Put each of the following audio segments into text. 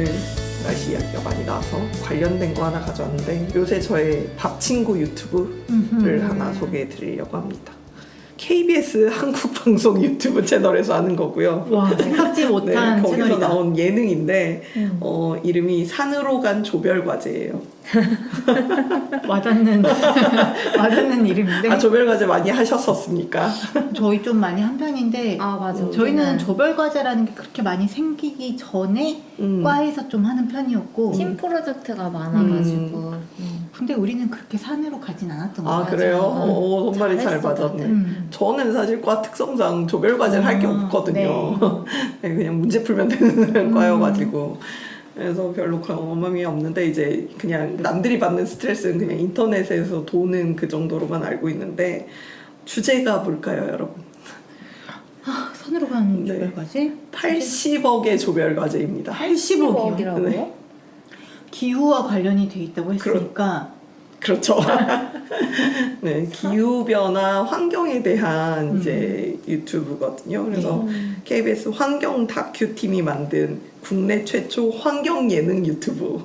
오늘 날씨 이야기가 많이 나와서 관련된 거 하나 가져왔는데 요새 저의 밥 친구 유튜브를 하나 소개해 드리려고 합니다. KBS 한국방송 유튜브 채널에서 하는 거고요. 와, 생각지 못한 네, 거기서 채널이다. 나온 예능인데 이름이 산으로 간 조별과제예요. 와닿는 와닿는 이름인데 아, 조별과제 많이 하셨었습니까? 저희 좀 많이 한 편인데 아 맞아. 저희는 조별과제라는 게 그렇게 많이 생기기 전에 과에서 좀 하는 편이었고 팀 프로젝트가 많아가지고 근데 우리는 그렇게 산으로 가진 않았던 것 아, 같아요. 그래요? 손발이 잘 잘했어, 맞았네. 다들. 저는 사실 과 특성상 조별과제를 할 게 없거든요. 네, 그냥 문제 풀면 되는 과여가지고. 그래서 별로 경험이 없는데 이제 그냥 남들이 받는 스트레스는 그냥 인터넷에서 도는 그 정도로만 알고 있는데 주제가 뭘까요, 여러분? 아, 산으로 간 네. 조별과제? 80억의 조별과제입니다. 80억이요. 80억이라고요? 기후와 관련이 돼 있다고 했으니까 그렇죠. 네, 기후변화, 환경에 대한 이제 유튜브거든요. 그래서 KBS 환경 다큐팀이 만든 국내 최초 환경 예능 유튜브.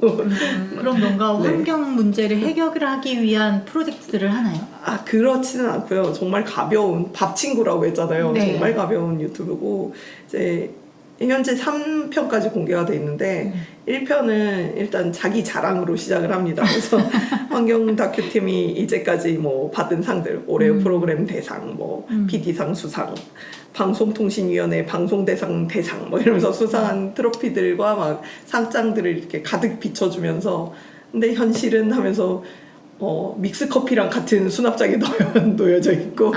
그럼 뭔가 네. 환경 문제를 해결을 하기 위한 프로젝트들을 하나요? 아, 그렇지는 않고요. 정말 가벼운 밥 친구라고 했잖아요. 네. 정말 가벼운 유튜브고 이제 현재 3편까지 공개가 돼 있는데 1편은 일단 자기 자랑으로 시작을 합니다. 그래서 환경 다큐팀이 이제까지 뭐 받은 상들, 올해 프로그램 대상, 뭐 PD상 수상, 방송통신위원회 방송대상 대상 뭐 이러면서 수상한 트로피들과 막 상장들을 이렇게 가득 비춰주면서 근데 현실은 하면서 믹스커피랑 같은 수납장에 놓여져 있고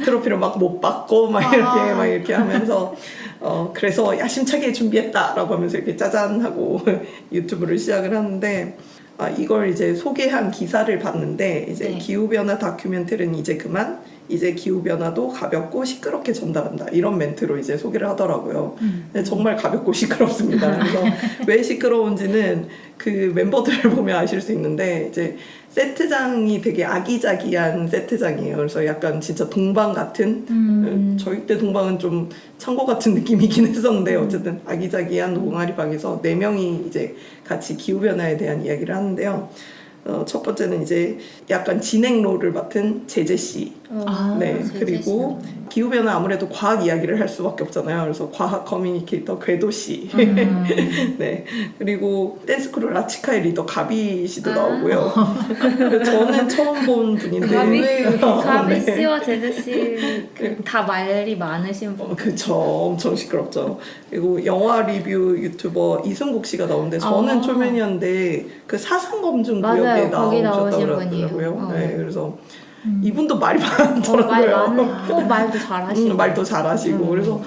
트로피를 막 못 받고 막 이렇게 하면서 그래서 야심차게 준비했다라고 하면서 이렇게 짜잔 하고 유튜브를 시작을 하는데 이걸 이제 소개한 기사를 봤는데 이제 네. 기후변화 다큐멘터리는 이제 그만 이제 기후변화도 가볍고 시끄럽게 전달한다 이런 멘트로 이제 소개를 하더라고요. 근데 정말 가볍고 시끄럽습니다. 그래서 왜 시끄러운지는 그 멤버들을 보면 아실 수 있는데 이제 세트장이 되게 아기자기한 세트장이에요. 그래서 약간 진짜 동방 같은 저희 때 동방은 좀 창고 같은 느낌이긴 했었는데 어쨌든 아기자기한 동아리방에서 4명이 이제 같이 기후변화에 대한 이야기를 하는데요. 첫 번째는 이제 약간 진행 롤을 맡은 제재 씨. 네, 그리고 기후변화 아무래도 과학 이야기를 할 수밖에 없잖아요. 그래서 과학 커뮤니케이터 궤도 씨. 네, 그리고 댄스크루 라치카의 리더 가비 씨도 나오고요. 저는 처음 본 분인데. 가비 네. 씨와 제재 씨 다 말이 많으신 분. 그쵸, 엄청 시끄럽죠. 그리고 영화 리뷰 유튜버 이승국 씨가 나오는데 저는 초면이었는데 그 사상검증 구역에 맞아요. 거기 나오셨다고 나오신 분이에요. 그러더라고요. 네, 그래서 이분도 말이 많더라고요. 말 많고 말도 잘하시고. 말도 잘하시고 그래서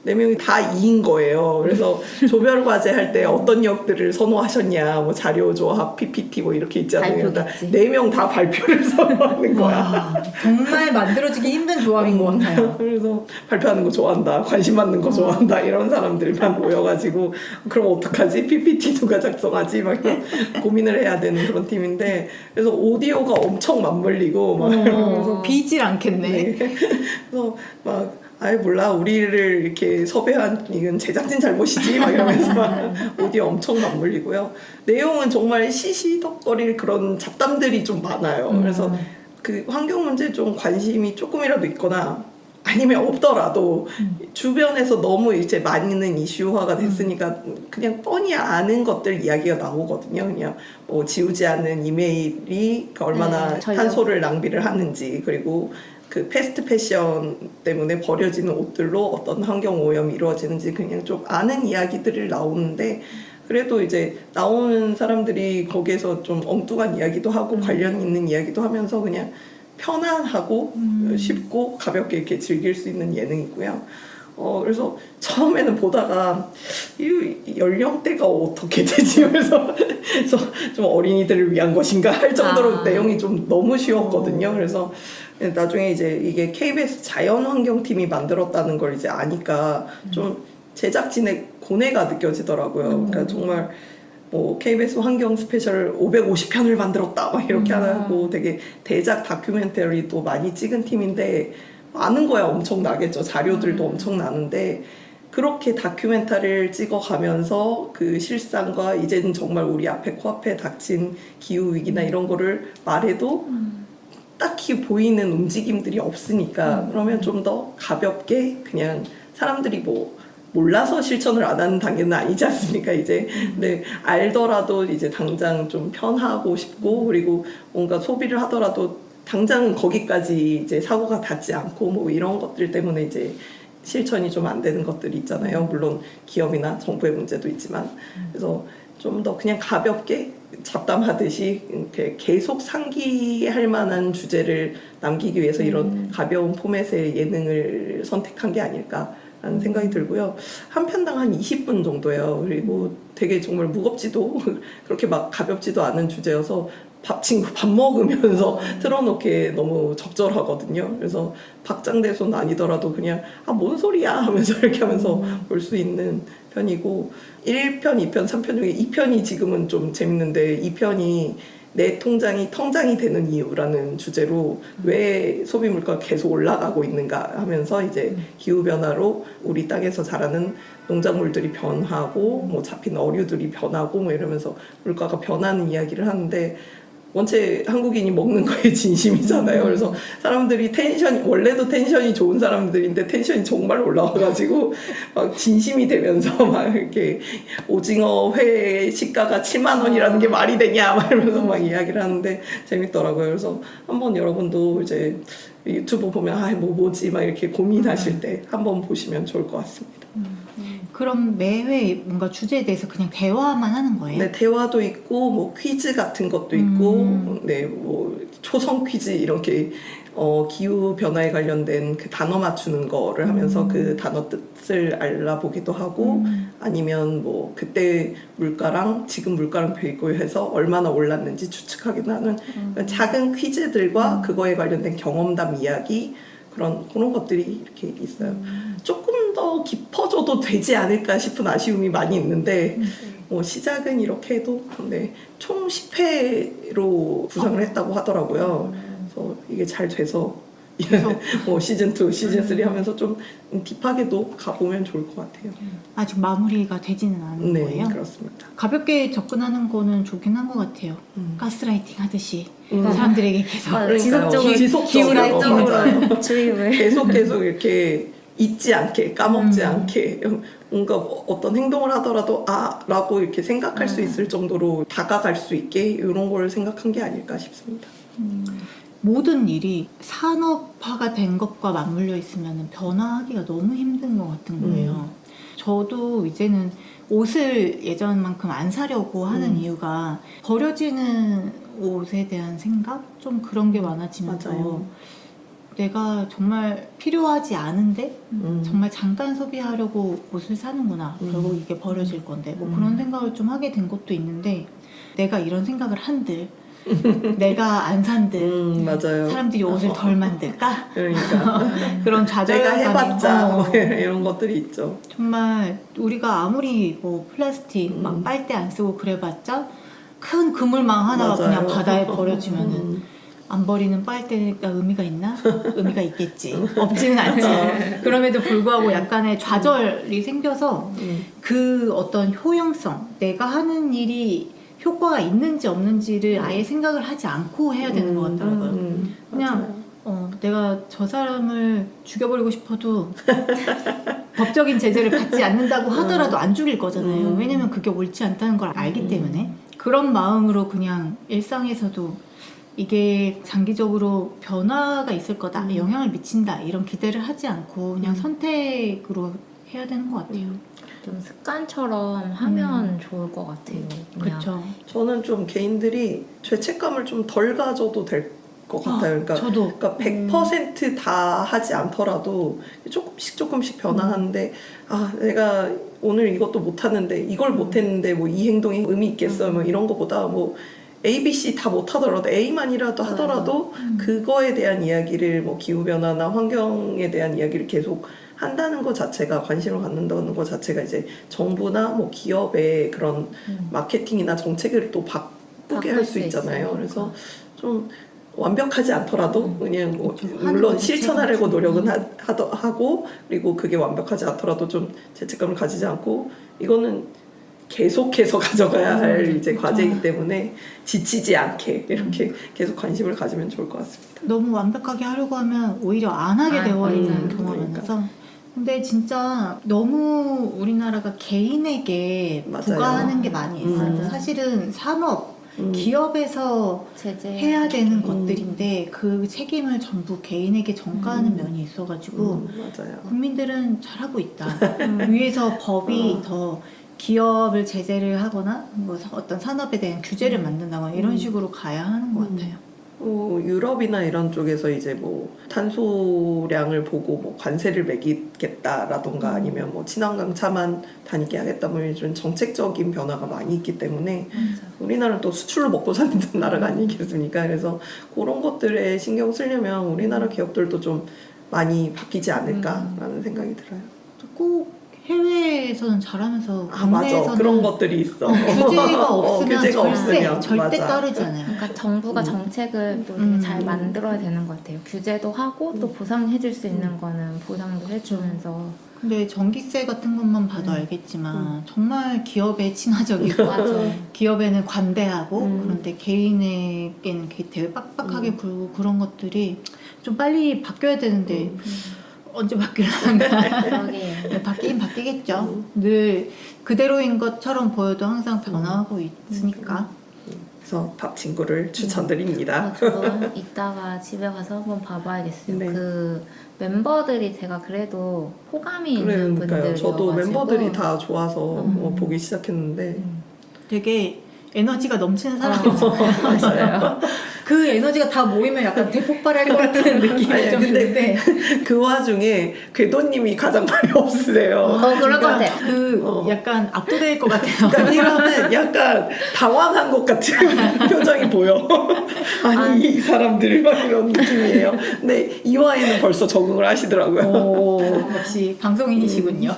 4명이 다 이인 거예요. 그래서 조별과제 할 때 어떤 역들을 선호하셨냐, 뭐 자료 조합, PPT 뭐 이렇게 있잖아요. 발표겠지. 4명 다 발표를 선호하는 거야. 와, 정말 만들어지기 힘든 조합인 것 같아요. 그래서 발표하는 거 좋아한다, 관심 받는 거 좋아한다 이런 사람들만 모여가지고 그럼 어떡하지? PPT 누가 작성하지? 막 이런 고민을 해야 되는 그런 팀인데 그래서 오디오가 엄청 맞물리고 막 그래서 비질 않겠네. 네. 그래서 막 아예 몰라 우리를 이렇게 섭외한 이건 제작진 잘못이지 막 이러면서 막 오디오 엄청 맞물리고요. 내용은 정말 시시덕거릴 그런 잡담들이 좀 많아요. 그래서 그 환경 문제에 좀 관심이 조금이라도 있거나 아니면 없더라도 주변에서 너무 이제 많은 이슈화가 됐으니까 그냥 뻔히 아는 것들 이야기가 나오거든요. 그냥 뭐 지우지 않는 이메일이 얼마나 탄소를 낭비를 하는지 그리고 그 패스트 패션 때문에 버려지는 옷들로 어떤 환경 오염이 이루어지는지 그냥 좀 아는 이야기들을 나오는데 그래도 이제 나오는 사람들이 거기에서 좀 엉뚱한 이야기도 하고 관련 있는 이야기도 하면서 그냥 편안하고 쉽고 가볍게 이렇게 즐길 수 있는 예능이고요. 그래서 처음에는 보다가 이 연령대가 어떻게 되지? 그래서 좀 어린이들을 위한 것인가 할 정도로 내용이 좀 너무 쉬웠거든요. 그래서 나중에 이제 이게 KBS 자연환경팀이 만들었다는 걸 이제 아니까 좀 제작진의 고뇌가 느껴지더라고요. 그러니까 정말 뭐 KBS 환경 스페셜 550편을 만들었다 막 이렇게 하고 되게 대작 다큐멘터리도 많이 찍은 팀인데 많은 거야 엄청 나겠죠. 자료들도 엄청 나는데 그렇게 다큐멘터리를 찍어가면서 그 실상과 이제는 정말 우리 앞에 코앞에 닥친 기후 위기나 이런 거를 말해도 딱히 보이는 움직임들이 없으니까 그러면 좀 더 가볍게 그냥 사람들이 뭐 몰라서 실천을 안 하는 단계는 아니지 않습니까 이제. 근데 알더라도 이제 당장 좀 편하고 싶고 그리고 뭔가 소비를 하더라도 당장은 거기까지 이제 사고가 닿지 않고 뭐 이런 것들 때문에 이제 실천이 좀 안 되는 것들이 있잖아요. 물론 기업이나 정부의 문제도 있지만. 그래서 좀 더 그냥 가볍게 잡담하듯이 이렇게 계속 상기할 만한 주제를 남기기 위해서 이런 가벼운 포맷의 예능을 선택한 게 아닐까라는 생각이 들고요. 한 편당 한 20분 정도예요. 그리고 되게 정말 무겁지도 그렇게 막 가볍지도 않은 주제여서 친구 밥 먹으면서 틀어놓기에 너무 적절하거든요. 그래서 박장대소는 아니더라도 그냥 뭔 소리야 하면서 이렇게 하면서 볼 수 있는 편이고 1편, 2편, 3편 중에 2편이 지금은 좀 재밌는데 2편이 내 통장이 텅장이 되는 이유라는 주제로 왜 소비 물가가 계속 올라가고 있는가 하면서 이제 기후변화로 우리 땅에서 자라는 농작물들이 변하고 뭐 잡힌 어류들이 변하고 뭐 이러면서 물가가 변하는 이야기를 하는데 원체 한국인이 먹는 거에 진심이잖아요. 그래서 사람들이 원래도 텐션이 좋은 사람들인데 텐션이 정말 올라와가지고 막 진심이 되면서 막 이렇게 오징어 회 시가가 7만 원이라는 게 말이 되냐 막 이러면서 막 이야기를 하는데 재밌더라고요. 그래서 한번 여러분도 이제 유튜브 보면 뭐지 막 이렇게 고민하실 때 한번 보시면 좋을 것 같습니다. 그럼 매회 뭔가 주제에 대해서 그냥 대화만 하는 거예요? 네, 대화도 있고 뭐 퀴즈 같은 것도 있고 네, 뭐 초성 퀴즈 이렇게 기후 변화에 관련된 그 단어 맞추는 거를 하면서 그 단어 뜻을 알아보기도 하고 아니면 뭐 그때 물가랑 지금 물가랑 비교해서 얼마나 올랐는지 추측하기도 하는 작은 퀴즈들과 그거에 관련된 경험담 이야기 그런 것들이 이렇게 있어요. 조금 더 깊어져도 되지 않을까 싶은 아쉬움이 많이 있는데 뭐 시작은 이렇게 해도 총 10회로 구성을 했다고 하더라고요. 그래서 이게 잘 돼서 뭐 시즌 2, 시즌 3 하면서 좀 딥하게도 가보면 좋을 것 같아요. 아직 마무리가 되지는 않은 네, 거예요? 그렇습니다. 가볍게 접근하는 거는 좋긴 한 것 같아요. 가스라이팅 하듯이 맞아. 사람들에게 계속 지속적으로 기후라이팅을 주입을 계속 이렇게 잊지 않게 까먹지 않게 뭔가 어떤 행동을 하더라도 라고 이렇게 생각할 수 있을 정도로 다가갈 수 있게 이런 걸 생각한 게 아닐까 싶습니다. 모든 일이 산업화가 된 것과 맞물려 있으면 변화하기가 너무 힘든 것 같은 거예요. 저도 이제는 옷을 예전만큼 안 사려고 하는 이유가 버려지는 옷에 대한 생각? 좀 그런 게 많아지면서 맞아요. 내가 정말 필요하지 않은데 정말 잠깐 소비하려고 옷을 사는구나. 결국 이게 버려질 건데 뭐 그런 생각을 좀 하게 된 것도 있는데 내가 이런 생각을 한들 내가 안 산들 맞아요. 사람들이 옷을 덜 만들까? 그러니까 그런 내가 좌절감이 해봤자 이런 것들이 있죠. 정말 우리가 아무리 뭐 플라스틱 막 빨대 안 쓰고 그래봤자 큰 그물망 하나가 맞아요. 그냥 바다에 버려지면은 안 버리는 빨대가 의미가 있나? 의미가 있겠지. 없지는 않지. 그럼에도 불구하고 약간의 좌절이 생겨서 그 어떤 효용성, 내가 하는 일이 효과가 있는지 없는지를 아예 생각을 하지 않고 해야 되는 것 같더라고요. 그냥 내가 저 사람을 죽여버리고 싶어도 법적인 제재를 받지 않는다고 하더라도 안 죽일 거잖아요. 왜냐면 그게 옳지 않다는 걸 알기 때문에. 그런 마음으로 그냥 일상에서도 이게 장기적으로 변화가 있을 거다, 영향을 미친다 이런 기대를 하지 않고 그냥 선택으로 해야 되는 것 같아요. 좀 습관처럼 하면 좋을 것 같아요. 그렇죠. 저는 좀 개인들이 죄책감을 좀 덜 가져도 될 것 같아요. 그러니까, 저도. 그러니까 100%다 하지 않더라도 조금씩 변화하는데 내가 오늘 이것도 못하는데 이걸 못했는데 뭐 이 행동이 의미 있겠어 뭐 이런 거보다 뭐 A, B, C 다 못하더라도 A만이라도 하더라도 그거에 대한 이야기를 뭐 기후변화나 환경에 대한 이야기를 계속 한다는 것 자체가 관심을 갖는다는 것 자체가 이제 정부나 뭐 기업의 그런 마케팅이나 정책을 또 바꾸게 할 수 있잖아요. 그래서 좀 완벽하지 않더라도 그냥 뭐 그렇죠. 하는 물론 것 자체가 실천하려고 노력은 좀- 하고 그리고 그게 완벽하지 않더라도 좀 죄책감을 가지지 않고 이거는 계속해서 가져가야 할 이제 그렇죠. 과제이기 때문에 지치지 않게 이렇게 계속 관심을 가지면 좋을 것 같습니다. 너무 완벽하게 하려고 하면 오히려 안 하게 되어버리는 경우가 그러니까. 많아서. 근데 진짜 너무 우리나라가 개인에게 맞아요. 부과하는 게 많이 있어요. 맞아요. 사실은 산업, 음. 기업에서 제재 해야 되는 것들인데 그 책임을 전부 개인에게 전가하는 면이 있어가지고 맞아요. 국민들은 잘하고 있다. 위에서 법이 더 기업을 제재를 하거나 뭐 어떤 산업에 대한 규제를 만든다거나 이런 식으로 가야 하는 것 같아요. 유럽이나 이런 쪽에서 이제 뭐 탄소량을 보고 뭐 관세를 매기겠다라던가 아니면 뭐 친환경 차만 다니게 하겠다 뭐 이런 정책적인 변화가 많이 있기 때문에 우리나라는 또 수출로 먹고 사는 나라가 아니겠습니까? 그래서 그런 것들에 신경 쓰려면 우리나라 기업들도 좀 많이 바뀌지 않을까라는 생각이 들어요. 꼭 해외에서는 잘하면서 아 맞아 국내에서는 그런 것들이 있어. 규제가 없으면 규제가 절대 없으면, 절대 맞아. 따르지 않아요. 그러니까 정부가 정책을 또 되게 잘 만들어야 되는 것 같아요. 규제도 하고 또 보상해줄 수 있는 거는 보상도 해주면서. 근데 전기세 같은 것만 봐도 알겠지만 정말 기업에 친화적이고 맞아요. 기업에는 관대하고 그런데 개인에게는 되게 빡빡하게 굴고 그런 것들이 좀 빨리 바뀌어야 되는데 언제 바뀌려나. 그러게요. 바뀌긴 바뀌겠죠. 늘 그대로인 것처럼 보여도 항상 변화하고 있으니까. 그래서 밥 친구를 추천드립니다. 저도 이따가 집에 가서 한번 봐봐야겠어요. 네. 그 멤버들이 제가 그래도 호감이 있는 그러니까요. 분들이어가지고 저도 멤버들이 다 좋아서 보기 시작했는데 되게 에너지가 넘치는 사람들이잖아요. 맞아요. 그 에너지가 다 모이면 약간 대폭발할 것 같은 느낌이 아니, 좀 근데 드는데 그 와중에 궤도님이 가장 말이 없으세요. 그럴 것 같아요. 그 약간 압도될 것 같아요. 그러니까 이거는 약간 당황한 것 같은 표정이 보여. 아니 이 사람들 막 이런 느낌이에요. 근데 이화에는 벌써 적응을 하시더라고요. 오, 역시 방송인이시군요.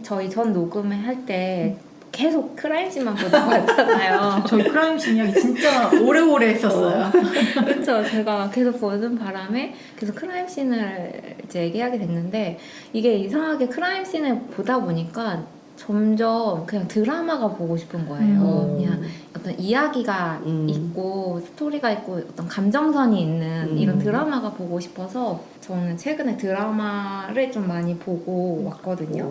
저희 전 녹음을 할 때 계속 크라임씬만 보다가 왔잖아요. 저희 크라임 신이야기 진짜 오래오래 했었어요. 그렇죠. 제가 계속 보는 바람에 계속 크라임씬을 이제 얘기하게 됐는데 이게 이상하게 크라임씬을 보다 보니까 점점 그냥 드라마가 보고 싶은 거예요. 그냥 어떤 이야기가 있고 스토리가 있고 어떤 감정선이 있는 이런 드라마가 보고 싶어서 저는 최근에 드라마를 좀 많이 보고 왔거든요.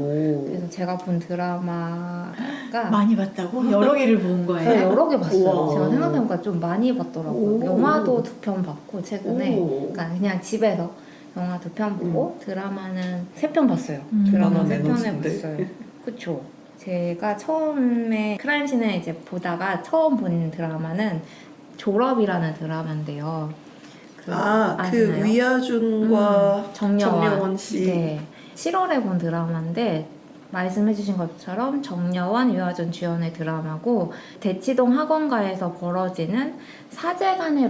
그래서 제가 본 드라마가 많이 봤다고? 여러 개를 본 제가 거예요? 여러 개 봤어요. 우와. 제가 생각해보니까 좀 많이 봤더라고요. 오. 영화도 2편 봤고 최근에 오. 그러니까 그냥 집에서 영화 2편 보고 드라마는 3편 봤어요. 드라마 드라마 3편을 에너지인데. 봤어요. 그쵸. 제가 처음에 크라임씬을 이제 보다가 처음 본 드라마는 졸업이라는 드라마인데요. 그 아시나요? 위아준과 정여원 씨. 네. 7월에 본 드라마인데 말씀해주신 것처럼 정여원, 위아준 주연의 드라마고 대치동 학원가에서 벌어지는 사제간의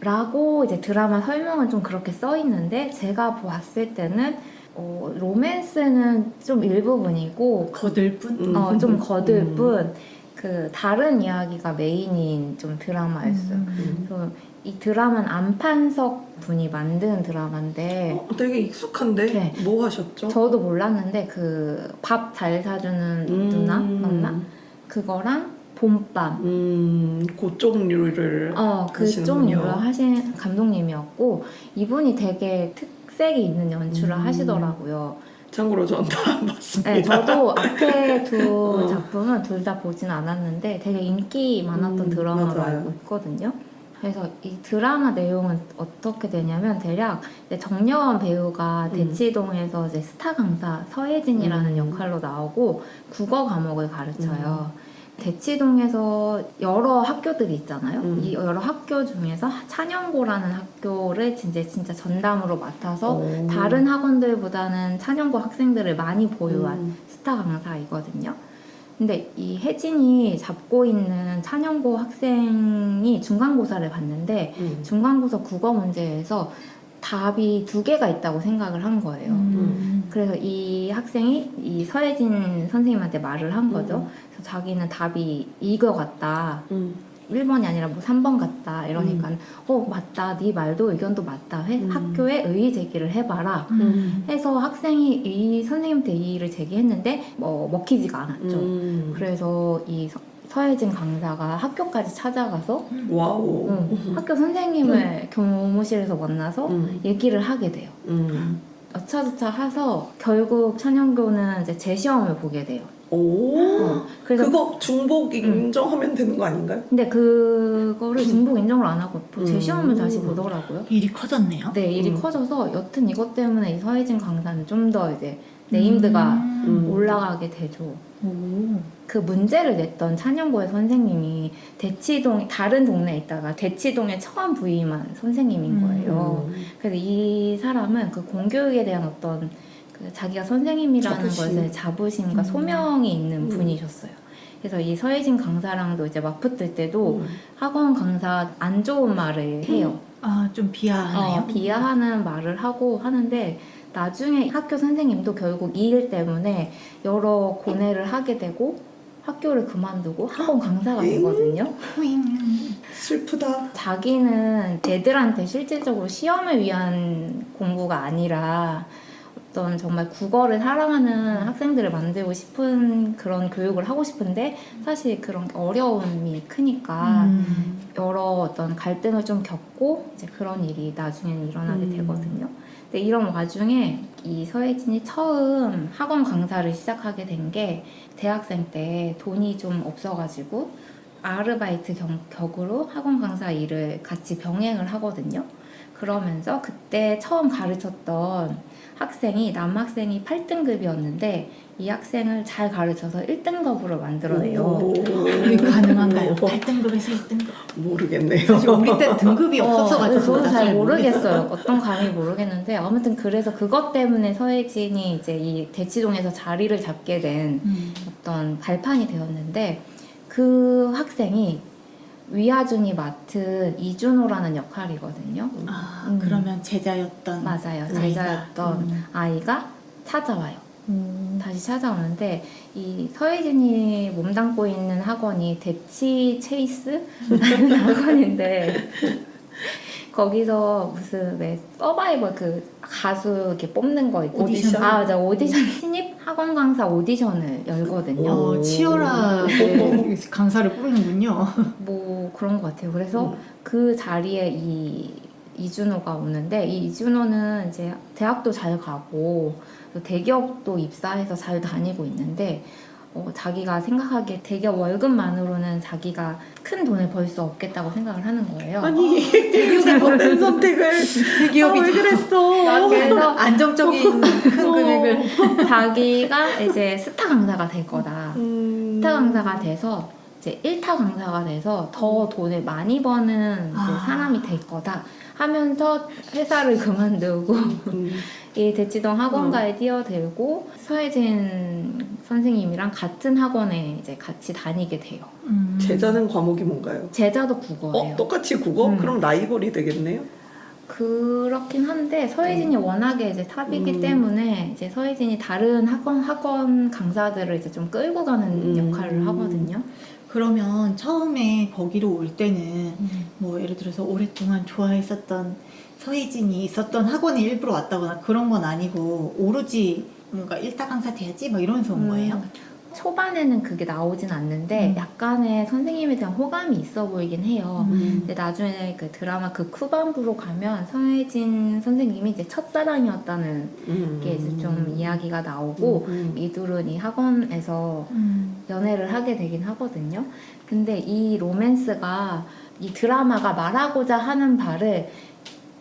로맨스라고 이제 드라마 설명은 좀 그렇게 써 있는데 제가 봤을 때는 로맨스는 좀 일부분이고 거들 뿐? 좀 거들 뿐 그 다른 이야기가 메인인 좀 드라마였어요. 그래서 이 드라마는 안판석 분이 만든 드라마인데 되게 익숙한데 네. 뭐 하셨죠? 저도 몰랐는데 그 밥 잘 사주는 누나 맞나? 그거랑 봄밤 그쪽 류를 그쪽 하시는군요. 류를 하신 감독님이었고 이분이 되게 특색이 있는 연출을 하시더라고요. 참고로 전 다 안 봤습니다. 네, 저도 앞에 두 작품은 둘 다 보진 않았는데 되게 인기 많았던 드라마로 맞아요. 알고 있거든요. 그래서 이 드라마 내용은 어떻게 되냐면 대략 이제 정여원 배우가 대치동에서 이제 스타 강사 서혜진이라는 역할로 나오고 국어 과목을 가르쳐요. 대치동에서 여러 학교들이 있잖아요. 이 여러 학교 중에서 찬영고라는 학교를 진짜 전담으로 맡아서 다른 학원들보다는 찬영고 학생들을 많이 보유한 스타 강사이거든요. 근데 이 혜진이 잡고 있는 찬영고 학생이 중간고사를 봤는데 중간고사 국어 문제에서 답이 2개가 있다고 생각을 한 거예요. 그래서 이 학생이 이 서혜진 선생님한테 말을 한 거죠. 그래서 자기는 답이 이거 같다. 1번이 아니라 뭐 3번 같다 이러니까 맞다, 네 말도 의견도 맞다, 학교에 의의 제기를 해봐라 해서 학생이 이 선생님한테 이의를 제기했는데 먹히지가 않았죠. 그래서 이 서혜진 강사가 학교까지 찾아가서 와우. 학교 선생님을 교무실에서 만나서 얘기를 하게 돼요. 어차저차 해서 결국 천연교는 이제 재시험을 보게 돼요. 오. 그래서 그거 중복 인정하면 되는 거 아닌가요? 근데 그거를 중복 인정을 안 하고 재시험을 다시 보더라고요. 일이 커졌네요. 네, 일이 커져서 여튼 이것 때문에 이 서혜진 강사는 좀 더 이제 네임드가 올라가게 되죠. 오. 그 문제를 냈던 찬영고의 선생님이 대치동 다른 동네에 있다가 대치동에 처음 부임한 선생님인 거예요. 그래서 이 사람은 그 공교육에 대한 어떤 그 자기가 선생님이라는 것에 자부심과 소명이 있는 분이셨어요. 그래서 이 서혜진 강사랑도 이제 맞붙을 때도 학원 강사 안 좋은 말을 해요. 아, 좀 비하하나요? 비하하는 말을 하고 하는데 나중에 학교 선생님도 결국 이 일 때문에 여러 고뇌를 하게 되고 학교를 그만두고 학원 강사가 되거든요. 슬프다. 자기는 애들한테 실질적으로 시험을 위한 공부가 아니라 어떤 정말 국어를 사랑하는 학생들을 만들고 싶은 그런 교육을 하고 싶은데 사실 그런 어려움이 크니까 여러 어떤 갈등을 좀 겪고 이제 그런 일이 나중에는 일어나게 되거든요. 근데 이런 와중에 이 서혜진이 처음 학원 강사를 시작하게 된 게 대학생 때 돈이 좀 없어가지고 아르바이트 격으로 학원 강사 일을 같이 병행을 하거든요. 그러면서 그때 처음 가르쳤던 학생이 남학생이 8등급이었는데 이 학생을 잘 가르쳐서 1등급으로 만들어내요. 그게 가능한가요? 8등급에서 1등급? 모르겠네요. 사실 우리 때 등급이 없었어가지고 저도 잘 모르겠어요. 모르겠어요. 어떤 감이 모르겠는데 아무튼 그래서 그것 때문에 서혜진이 이제 이 대치동에서 자리를 잡게 된 어떤 발판이 되었는데 그 학생이 위아준이 맡은 이준호라는 역할이거든요. 아, 그러면 제자였던 맞아요. 아이가. 제자였던 아이가 찾아와요. 다시 찾아오는데 이 서혜진이 몸담고 있는 학원이 대치 체이스라는 학원인데 거기서 무슨 서바이벌 그 가수 이렇게 뽑는 거 있고 오디션? 맞아, 오디션 신입 학원 강사 오디션을 열거든요. 치열하게 강사를 뽑는군요. 뭐 그런 것 같아요. 그래서 그 자리에 이준호가 오는데 이 이준호는 이제 대학도 잘 가고 또 대기업도 입사해서 잘 다니고 있는데 자기가 생각하기에 대기업 월급만으로는 자기가 큰 돈을 벌 수 없겠다고 생각을 하는 거예요. 아니 대기업의 못된 선택을 대기업이 왜 그랬어? 그래서 안정적인 큰 금액을 자기가 이제 스타 강사가 될 거다. 스타 강사가 돼서 이제 1타 강사가 돼서 더 돈을 많이 버는 이제 사람이 될 거다 하면서 회사를 그만두고 이 대치동 학원가에 뛰어들고 서혜진 선생님이랑 같은 학원에 이제 같이 다니게 돼요. 제자는 과목이 뭔가요? 제자도 국어예요. 똑같이 국어? 그럼 라이벌이 되겠네요? 그렇긴 한데 서혜진이 워낙에 이제 탑이기 때문에 이제 서혜진이 다른 학원 강사들을 이제 좀 끌고 가는 역할을 하거든요. 그러면 처음에 거기로 올 때는 뭐 예를 들어서 오랫동안 좋아했었던 서혜진이 있었던 학원에 일부러 왔다거나 그런 건 아니고 오로지 뭔가 1타 강사 돼야지 막 이러면서 온 거예요? 초반에는 그게 나오진 않는데 약간의 선생님에 대한 호감이 있어 보이긴 해요. 근데 나중에 그 드라마 그 후반부로 가면 서혜진 선생님이 이제 첫사랑이었다는 게 이제 좀 이야기가 나오고 이둘은 이 학원에서 연애를 하게 되긴 하거든요. 근데 이 로맨스가 이 드라마가 말하고자 하는 바를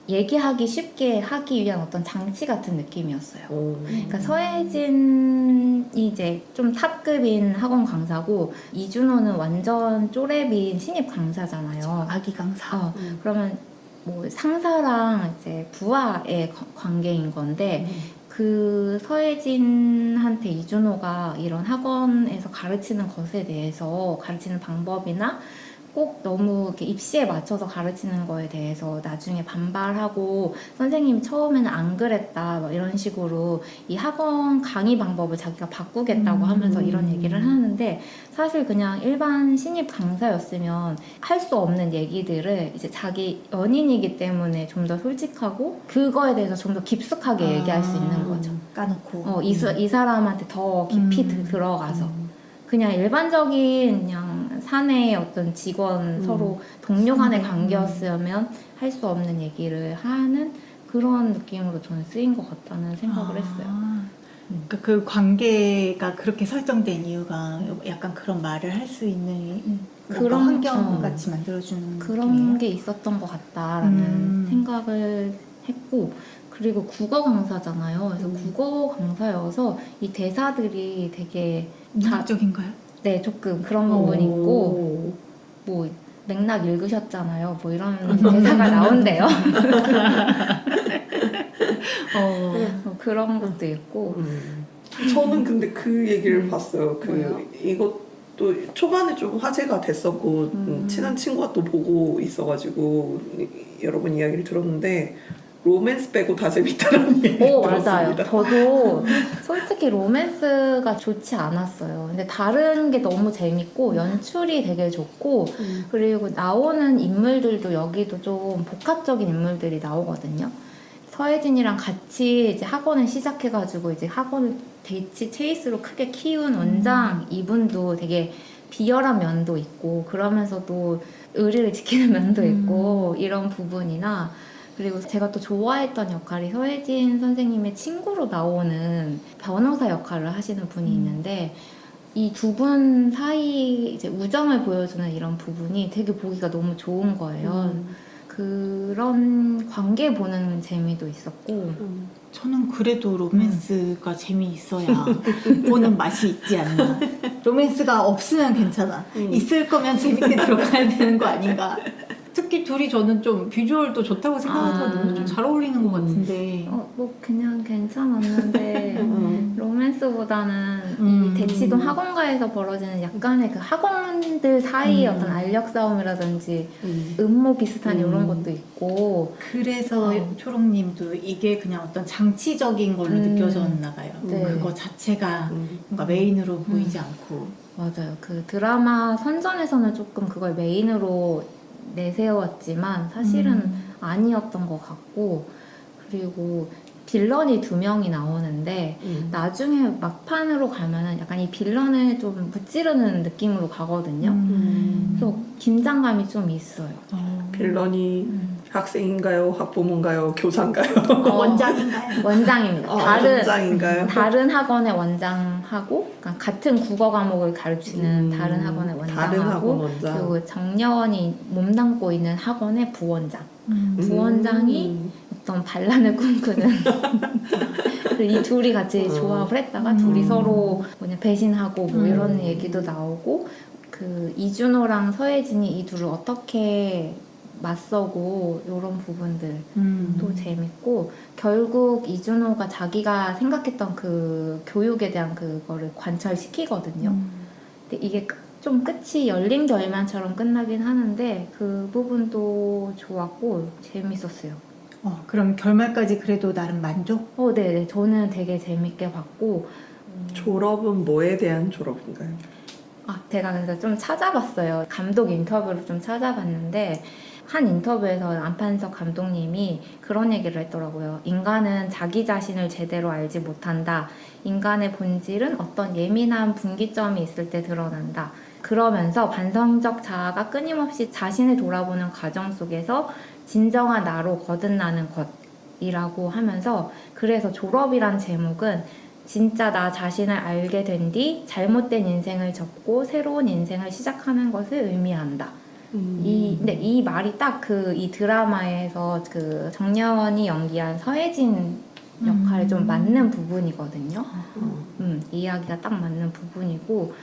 얘기하기 쉽게 하기 위한 어떤 장치 같은 느낌이었어요. 그러니까 서혜진이 이제 좀 탑급인 학원 강사고 이준호는 완전 쪼렙인 신입 강사잖아요. 아기 강사. 그러면 뭐 상사랑 이제 부하의 관계인 건데 그 서혜진한테 이준호가 이런 학원에서 가르치는 것에 대해서 가르치는 방법이나 꼭 너무 이렇게 입시에 맞춰서 가르치는 거에 대해서 나중에 반발하고 선생님이 처음에는 안 그랬다 막 이런 식으로 이 학원 강의 방법을 자기가 바꾸겠다고 하면서 이런 얘기를 하는데 사실 그냥 일반 신입 강사였으면 할 수 없는 얘기들을 이제 자기 연인이기 때문에 좀 더 솔직하고 그거에 대해서 좀 더 깊숙하게 얘기할 수 있는 거죠. 까놓고. 이 사람한테 더 깊이 들어가서 그냥 일반적인 그냥 사내의 어떤 직원 서로 동료 간의 관계였으면 할 수 없는 얘기를 하는 그런 느낌으로 저는 쓰인 것 같다는 생각을 했어요. 그러니까 그 관계가 그렇게 설정된 이유가 약간 그런 말을 할 수 있는 그런 환경 같이 만들어주는 그런 느낌이에요? 게 있었던 것 같다라는 생각을 했고 그리고 국어 강사잖아요. 그래서 국어 강사여서 이 대사들이 되게 문학적인가요? 네, 조금 그런 부분이 있고 뭐 맥락 읽으셨잖아요. 뭐 이런 대사가 나온대요. 그런 것도 있고 저는 근데 그 얘기를 봤어요. 뭐요? 이것도 초반에 좀 화제가 됐었고 친한 친구가 또 보고 있어가지고 여러 번 이야기를 들었는데 로맨스 빼고 다 재밌다라는 얘기를 오, 맞아요. 들었습니다. 저도 솔직히 로맨스가 좋지 않았어요. 근데 다른 게 너무 재밌고 연출이 되게 좋고 그리고 나오는 인물들도 여기도 좀 복합적인 인물들이 나오거든요. 서혜진이랑 같이 이제 학원을 시작해가지고 이제 학원을 체이스로 크게 키운 원장 이분도 되게 비열한 면도 있고 그러면서도 의리를 지키는 면도 있고 이런 부분이나 그리고 제가 또 좋아했던 역할이 서혜진 선생님의 친구로 나오는 변호사 역할을 하시는 분이 있는데 이 두 분 사이 이제 우정을 보여주는 이런 부분이 되게 보기가 너무 좋은 거예요. 그런 관계 보는 재미도 있었고 저는 그래도 로맨스가 재미있어야 보는 맛이 있지 않나. 로맨스가 없으면 괜찮아. 있을 거면 재밌게 들어가야 되는 거 아닌가. 특히 둘이 저는 좀 비주얼도 좋다고 생각하거든요. 좀 잘 어울리는 것 같은데. 뭐 그냥 괜찮았는데 로맨스보다는 이 대치동 학원가에서 벌어지는 약간의 그 학원들 사이의 어떤 알력 싸움이라든지 음모 비슷한 이런 것도 있고 그래서 초롱님도 이게 그냥 어떤 장치적인 걸로 느껴졌나 봐요. 네. 그거 자체가 뭔가 메인으로 보이지 않고. 맞아요. 그 드라마 선전에서는 조금 그걸 메인으로 내세웠지만 사실은 아니었던 것 같고 그리고 빌런이 2명이 나오는데 나중에 막판으로 가면은 약간 이 빌런을 좀 무찌르는 느낌으로 가거든요. 그래서 긴장감이 좀 있어요. 빌런이 학생인가요? 학부모인가요? 교사인가요? 원장인가요? 원장입니다. 원장인가요? 다른 학원의 원장하고 그러니까 같은 국어 과목을 가르치는 다른 학원의 다른 학원 원장하고 원장. 그리고 정여원이 몸담고 있는 학원의 부원장. 부원장이 어떤 반란을 꿈꾸는 이 둘이 같이 조합을 했다가 둘이 서로 뭐냐 배신하고 뭐 이런 얘기도 나오고 그 이준호랑 서혜진이 이 둘을 어떻게 맞서고 이런 부분들도 재밌고 결국 이준호가 자기가 생각했던 그 교육에 대한 그거를 관철시키거든요. 근데 이게 좀 끝이 열린결말처럼 끝나긴 하는데 그 부분도 좋았고 재밌었어요. 그럼 결말까지 그래도 나름 만족? 네, 저는 되게 재밌게 봤고 졸업은 뭐에 대한 졸업인가요? 제가 그래서 좀 찾아봤어요. 감독 인터뷰를 좀 찾아봤는데 한 인터뷰에서 안판석 감독님이 그런 얘기를 했더라고요. 인간은 자기 자신을 제대로 알지 못한다. 인간의 본질은 어떤 예민한 분기점이 있을 때 드러난다. 그러면서 반성적 자아가 끊임없이 자신을 돌아보는 과정 속에서 진정한 나로 거듭나는 것이라고 하면서 그래서 졸업이란 제목은 진짜 나 자신을 알게 된 뒤 잘못된 인생을 접고 새로운 인생을 시작하는 것을 의미한다. 근데 이 말이 딱 이 드라마에서 그 정여원이 연기한 서혜진 역할에 좀 맞는 부분이거든요. 이야기가 딱 맞는 부분이고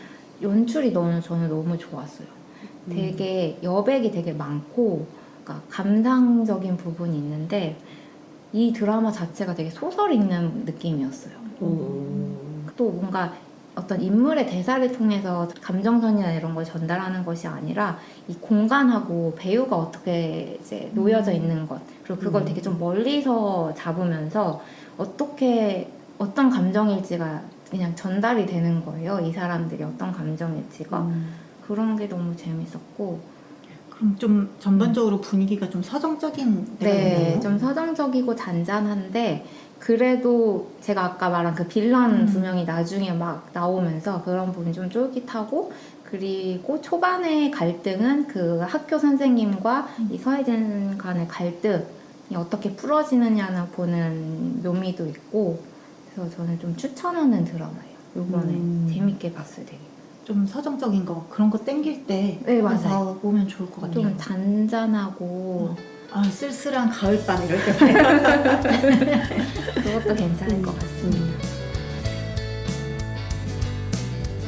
연출이 저는 너무 좋았어요. 되게 여백이 되게 많고 그러니까 감상적인 부분이 있는데 이 드라마 자체가 되게 소설 읽는 느낌이었어요. 또 뭔가 어떤 인물의 대사를 통해서 감정선이나 이런 걸 전달하는 것이 아니라 이 공간하고 배우가 어떻게 이제 놓여져 있는 것 그리고 그걸 되게 좀 멀리서 잡으면서 어떻게 어떤 감정일지가 그냥 전달이 되는 거예요. 이 사람들이 어떤 감정일지가 그런 게 너무 재밌었고 그럼 좀 전반적으로 분위기가 좀 서정적인 데가 네, 있나요? 좀 서정적이고 잔잔한데 그래도 제가 아까 말한 그 빌런 두 명이 나중에 막 나오면서 그런 부분이 좀 쫄깃하고 그리고 초반의 갈등은 그 학교 선생님과 이 서혜진 간의 갈등이 어떻게 풀어지느냐는 보는 묘미도 있고 그래서 저는 좀 추천하는 드라마예요. 이번에 재밌게 봤어요, 되게. 좀 서정적인 거 그런 거 땡길 때 네, 맞아요. 봐서 보면 좋을 것 같아요. 좀 잔잔하고 아 쓸쓸한 가을밤 이럴 때 봐요. 그것도 괜찮을 것 같습니다.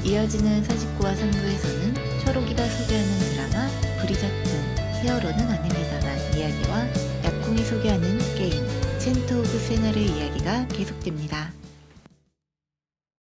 이어지는 49와 3부에서는 초록이가 소개하는 드라마 브리저튼 히어로는 아닙니다만 이야기와 약궁이 소개하는 게임 챈트 오브 세나르 이야기가 계속됩니다.